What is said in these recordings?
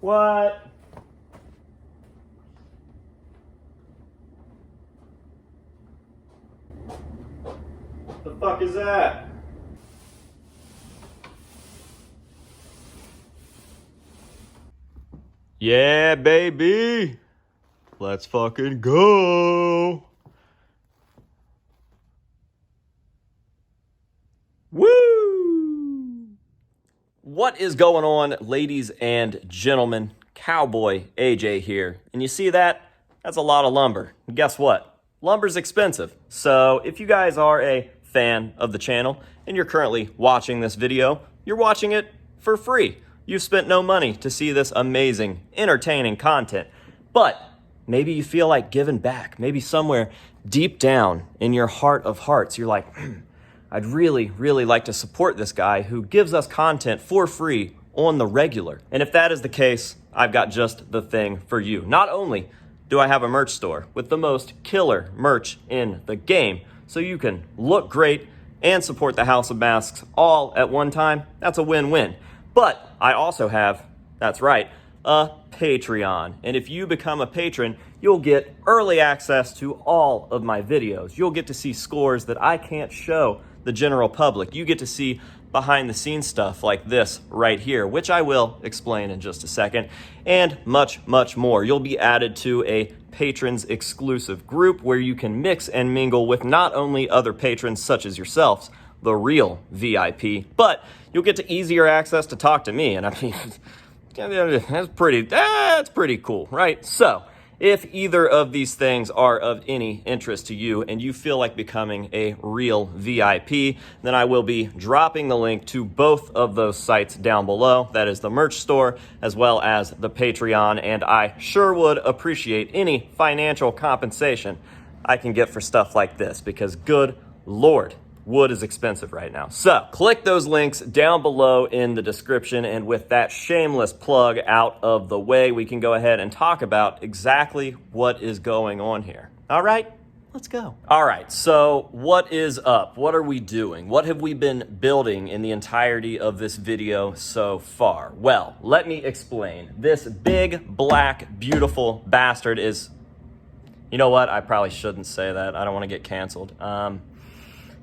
What? The fuck is that? Yeah, baby. Let's fucking go. Woo! What is going on, ladies and gentlemen? Cowboy AJ here. And you see that? That's a lot of lumber. And guess what? Lumber's expensive. So if you guys are a fan of the channel and you're currently watching this video, you're watching it for free. You've spent no money to see this amazing, entertaining content. But maybe you feel like giving back. Maybe somewhere deep down in your heart of hearts, you're like, I'd really, really like to support this guy who gives us content for free on the regular. And if that is the case, I've got just the thing for you. Not only do I have a merch store with the most killer merch in the game, so you can look great and support the House of Masks all at one time, that's a win-win. But I also have, that's right, a Patreon. And if you become a patron, you'll get early access to all of my videos. You'll get to see scores that I can't show the general public. You get to see behind the scenes stuff like this right here, which I will explain in just a second, and much, much more. You'll be added to a patrons exclusive group where you can mix and mingle with not only other patrons such as yourselves, the real VIP, but you'll get to easier access to talk to me. And I mean, that's pretty cool, right? So if either of these things are of any interest to you and you feel like becoming a real VIP, then I will be dropping the link to both of those sites down below. That is the merch store as well as the Patreon, and I sure would appreciate any financial compensation I can get for stuff like this because good Lord, wood is expensive right now. So click those links down below in the description, and with that shameless plug out of the way, we can go ahead and talk about exactly what is going on here. All right, let's go. All right, so what is up? What are we doing? What have we been building in the entirety of this video so far? Well, let me explain. This big, black, beautiful bastard is, you know what? I probably shouldn't say that. I don't want to get canceled.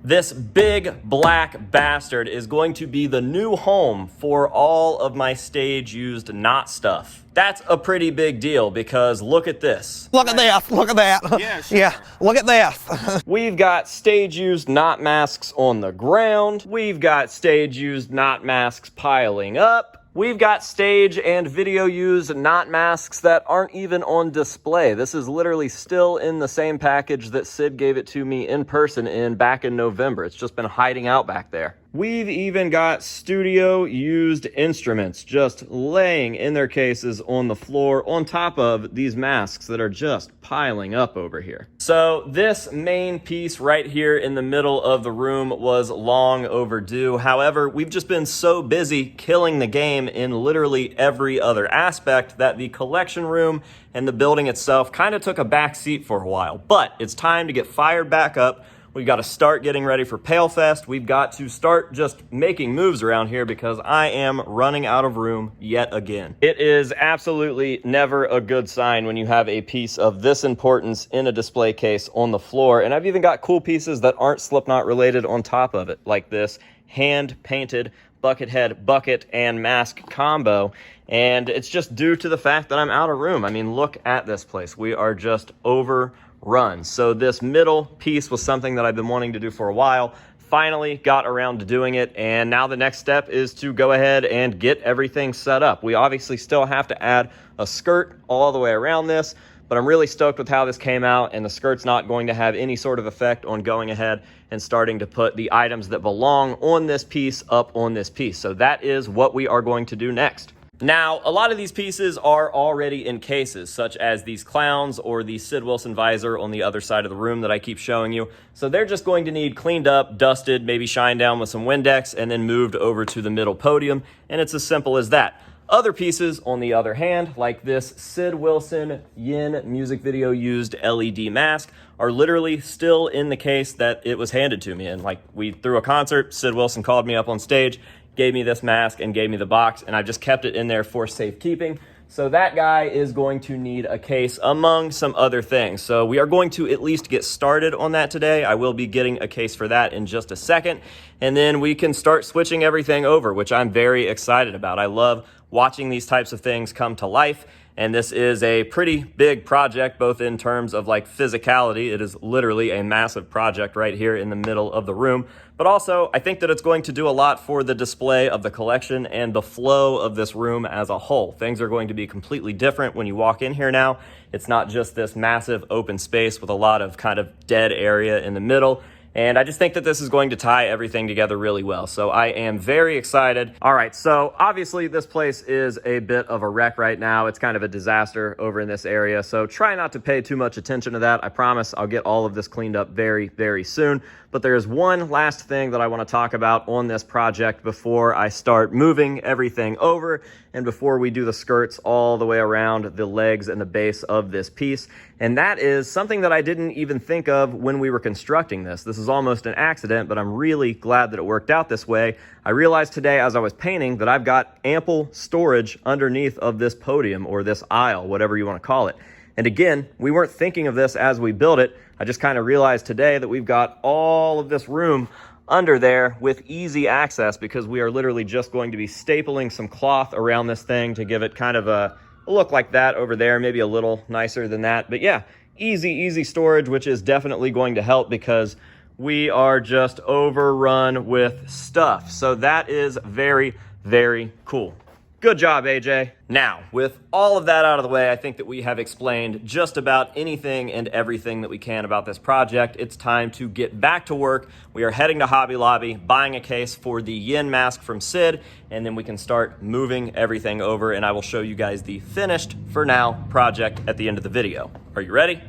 This big black bastard is going to be the new home for all of my stage-used knot stuff. That's a pretty big deal because look at this. Look at this, look at that. Yeah, sure. Yeah, look at this. We've got stage-used knot masks on the ground. We've got stage-used knot masks piling up. We've got stage and video-used knot masks that aren't even on display. This is literally still in the same package that Sid gave it to me in person back in November. It's just been hiding out back there. We've even got studio-used instruments just laying in their cases on the floor on top of these masks that are just piling up over here. So this main piece right here in the middle of the room was long overdue. However, we've just been so busy killing the game in literally every other aspect that the collection room and the building itself kind of took a back seat for a while. But it's time to get fired back up. We've got to start getting ready for PaleFest. We've got to start just making moves around here because I am running out of room yet again. It is absolutely never a good sign when you have a piece of this importance in a display case on the floor. And I've even got cool pieces that aren't Slipknot related on top of it, like this hand-painted Buckethead bucket and mask combo. And it's just due to the fact that I'm out of room. I mean, look at this place. We are just overrun. So this middle piece was something that I've been wanting to do for a while. Finally got around to doing it, and now the next step is to go ahead and get everything set up. We obviously still have to add a skirt all the way around this, but I'm really stoked with how this came out, and the skirt's not going to have any sort of effect on going ahead and starting to put the items that belong on this piece up on this piece. So that is what we are going to do next. Now, a lot of these pieces are already in cases, such as these clowns or the Sid Wilson visor on the other side of the room that I keep showing you. So they're just going to need cleaned up, dusted, maybe shined down with some Windex, and then moved over to the middle podium. And it's as simple as that. Other pieces, on the other hand, like this Sid Wilson Yin music video used LED mask, are literally still in the case that it was handed to me. And like we threw a concert, Sid Wilson called me up on stage, gave me this mask and gave me the box, and I've just kept it in there for safekeeping So that guy is going to need a case among some other things. So we are going to at least get started on that today. I will be getting a case for that in just a second. And then we can start switching everything over, which I'm very excited about. I love watching these types of things come to life. And this is a pretty big project, both in terms of like physicality. It is literally a massive project right here in the middle of the room. But also, I think that it's going to do a lot for the display of the collection and the flow of this room as a whole. Things are going to be completely different when you walk in here now. It's not just this massive open space with a lot of kind of dead area in the middle. And I just think that this is going to tie everything together really well. So I am very excited. All right, so obviously this place is a bit of a wreck right now. It's kind of a disaster over in this area. So try not to pay too much attention to that. I promise I'll get all of this cleaned up very, very soon. But there is one last thing that I want to talk about on this project before I start moving everything over and before we do the skirts all the way around the legs and the base of this piece. And that is something that I didn't even think of when we were constructing this. This is almost an accident, but I'm really glad that it worked out this way. I realized today as I was painting that I've got ample storage underneath of this podium or this aisle, whatever you want to call it. And again, we weren't thinking of this as we built it. I just kind of realized today that we've got all of this room under there with easy access because we are literally just going to be stapling some cloth around this thing to give it kind of a look like that over there, maybe a little nicer than that. But yeah, easy storage, which is definitely going to help because we are just overrun with stuff. So that is very, very cool. Good job, AJ. Now, with all of that out of the way, I think that we have explained just about anything and everything that we can about this project. It's time to get back to work. We are heading to Hobby Lobby, buying a case for the yin mask from Sid, and then we can start moving everything over, and I will show you guys the finished, for now, project at the end of the video. Are you ready?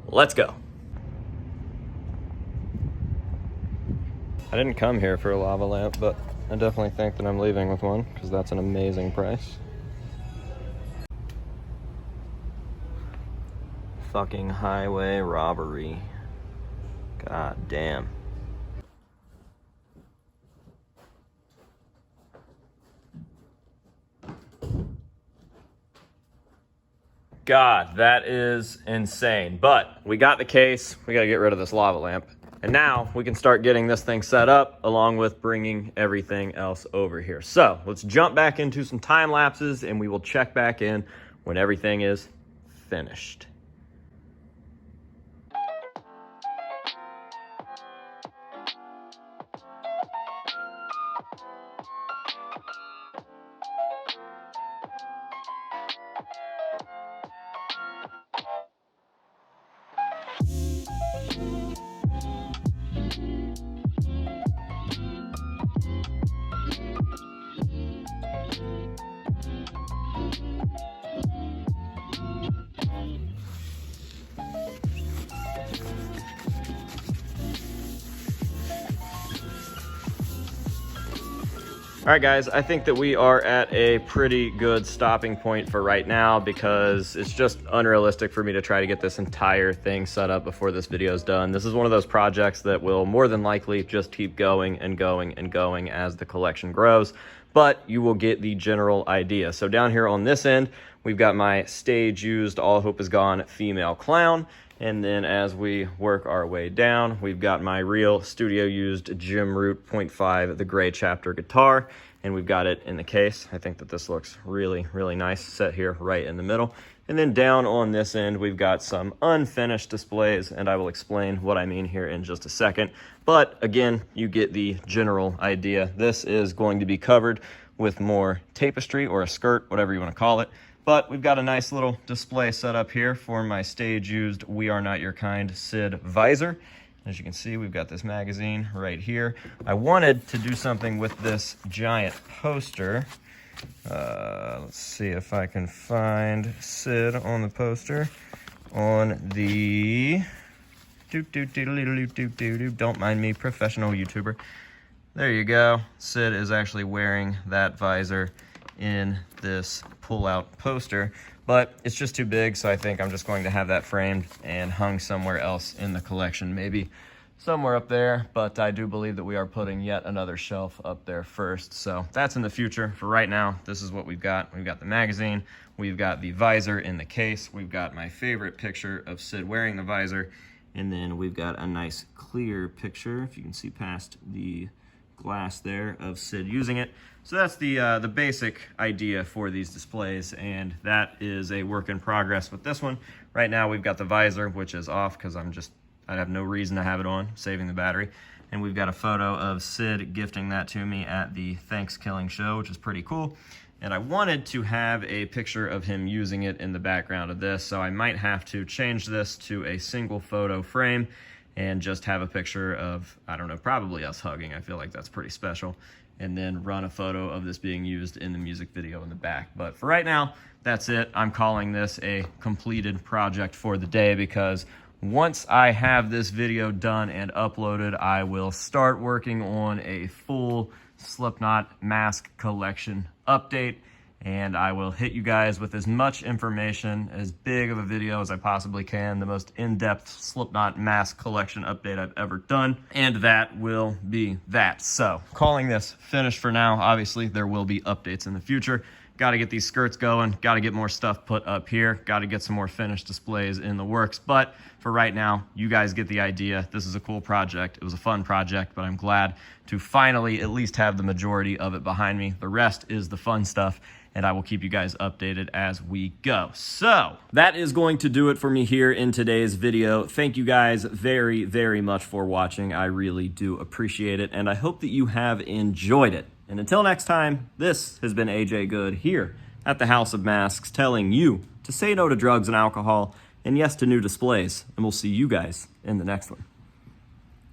Let's go. I didn't come here for a lava lamp, but I definitely think that I'm leaving with one because that's an amazing price. Fucking highway robbery. God damn. God, that is insane. But we got the case. We gotta get rid of this lava lamp. And now we can start getting this thing set up along with bringing everything else over here. So let's jump back into some time lapses and we will check back in when everything is finished. All right, guys, I think that we are at a pretty good stopping point for right now because it's just unrealistic for me to try to get this entire thing set up before this video is done. This is one of those projects that will more than likely just keep going and going and going as the collection grows, but you will get the general idea. So down here on this end, we've got my stage used All Hope Is Gone female clown. And then as we work our way down, we've got my real studio used Jim Root 0.5, the gray chapter guitar, and we've got it in the case. I think that this looks really, really nice set here right in the middle. And then down on this end, we've got some unfinished displays, and I will explain what I mean here in just a second. But again, you get the general idea. This is going to be covered with more tapestry or a skirt, whatever you want to call it. But we've got a nice little display set up here for my stage-used We Are Not Your Kind Sid visor. As you can see, we've got this magazine right here. I wanted to do something with this giant poster. Let's see if I can find Sid on the poster. On the... Don't mind me, professional YouTuber. There you go. Sid is actually wearing that visor in this pull-out poster, but it's just too big, so I think I'm just going to have that framed and hung somewhere else in the collection, maybe somewhere up there, but I do believe that we are putting yet another shelf up there first. So that's in the future. For right now, this is what we've got. We've got the magazine, we've got the visor in the case, we've got my favorite picture of Sid wearing the visor, and then we've got a nice clear picture, if you can see past the glass there, of Sid using it. So that's the basic idea for these displays, and that is a work in progress with this one. Right now we've got the visor, which is off because I have no reason to have it on, saving the battery. And we've got a photo of Sid gifting that to me at the Thanksgiving show, which is pretty cool. And I wanted to have a picture of him using it in the background of this, so I might have to change this to a single photo frame and just have a picture of, I don't know, probably us hugging. I feel like that's pretty special. And then run a photo of this being used in the music video in the back. But for right now, that's it. I'm calling this a completed project for the day, because once I have this video done and uploaded, I will start working on a full Slipknot mask collection update, and I will hit you guys with as much information, as big of a video as I possibly can, the most in-depth Slipknot mask collection update I've ever done, and that will be that. So, calling this finished for now. Obviously, there will be updates in the future. Got to get these skirts going, got to get more stuff put up here, got to get some more finished displays in the works, but for right now, you guys get the idea. This is a cool project. It was a fun project, but I'm glad to finally at least have the majority of it behind me. The rest is the fun stuff, and I will keep you guys updated as we go. So that is going to do it for me here in today's video. Thank you guys very, very much for watching. I really do appreciate it, and I hope that you have enjoyed it. And until next time, this has been AJ Good here at the House of Masks, telling you to say no to drugs and alcohol, and yes to new displays. And we'll see you guys in the next one.